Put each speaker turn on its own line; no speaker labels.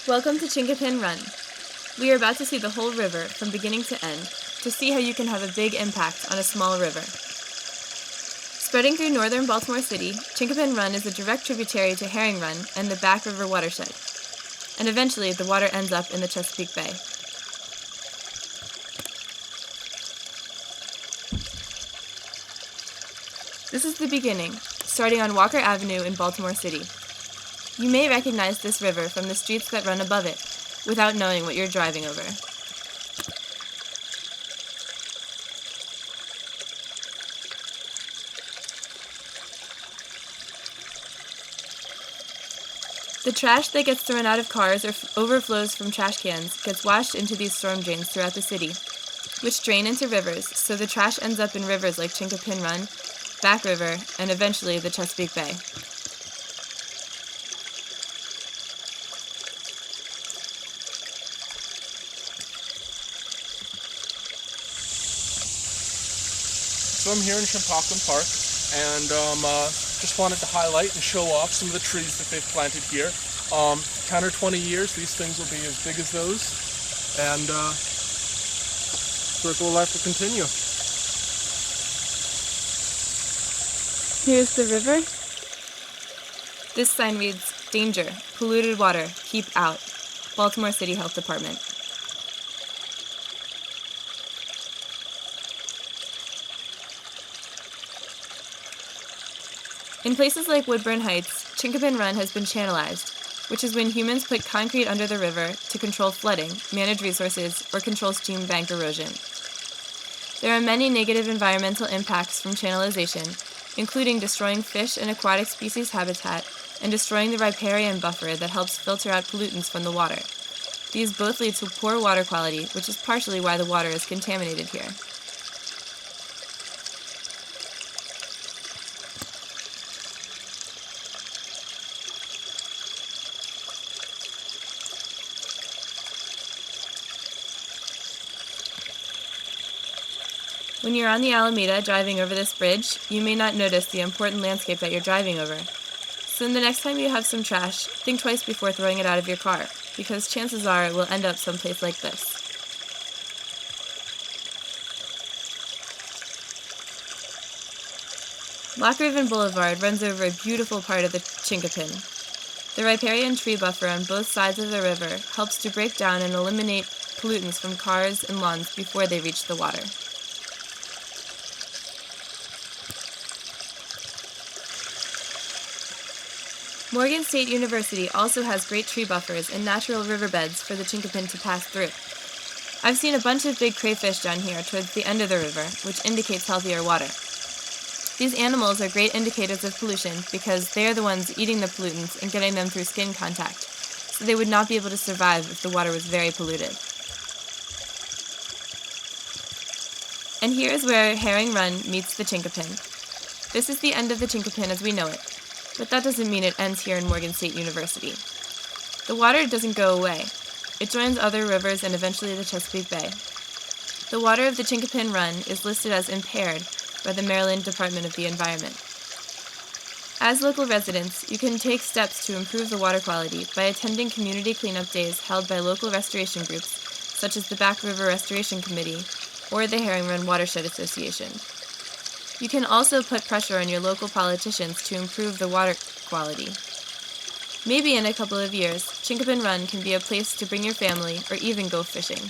Welcome to Chinquapin Run. We are about to see the whole river from beginning to end to see how you can have a big impact on a small river. Spreading through northern Baltimore City, Chinquapin Run is a direct tributary to Herring Run and the Back River watershed. And eventually, the water ends up in the Chesapeake Bay. This is the beginning, starting on Walker Avenue in Baltimore City. You may recognize this river from the streets that run above it, without knowing what you're driving over. The trash that gets thrown out of cars or overflows from trash cans gets washed into these storm drains throughout the city, which drain into rivers, so the trash ends up in rivers like Chinquapin Run, Back River, and eventually the Chesapeake Bay.
So I'm here in Chinquapin Park, and just wanted to highlight and show off some of the trees that they've planted here. 10 or 20 years, these things will be as big as those, and circle of life will continue.
Here's the river. This sign reads, "Danger, polluted water, keep out. Baltimore City Health Department." In places like Woodburn Heights, Chinquapin Run has been channelized, which is when humans put concrete under the river to control flooding, manage resources, or control stream bank erosion. There are many negative environmental impacts from channelization, including destroying fish and aquatic species habitat and destroying the riparian buffer that helps filter out pollutants from the water. These both lead to poor water quality, which is partially why the water is contaminated here. When you're on the Alameda driving over this bridge, you may not notice the important landscape that you're driving over. So the next time you have some trash, think twice before throwing it out of your car, because chances are it will end up someplace like this. Lock Riven Boulevard runs over a beautiful part of the Chinquapin. The riparian tree buffer on both sides of the river helps to break down and eliminate pollutants from cars and lawns before they reach the water. Morgan State University also has great tree buffers and natural riverbeds for the Chinquapin to pass through. I've seen a bunch of big crayfish down here towards the end of the river, which indicates healthier water. These animals are great indicators of pollution because they are the ones eating the pollutants and getting them through skin contact, so they would not be able to survive if the water was very polluted. And here is where Herring Run meets the Chinquapin. This is the end of the Chinquapin as we know it. But that doesn't mean it ends here in Morgan State University. The water doesn't go away. It joins other rivers and eventually the Chesapeake Bay. The water of the Chinquapin Run is listed as impaired by the Maryland Department of the Environment. As local residents, you can take steps to improve the water quality by attending community cleanup days held by local restoration groups, such as the Back River Restoration Committee or the Herring Run Watershed Association. You can also put pressure on your local politicians to improve the water quality. Maybe in a couple of years, Chinquapin Run can be a place to bring your family or even go fishing.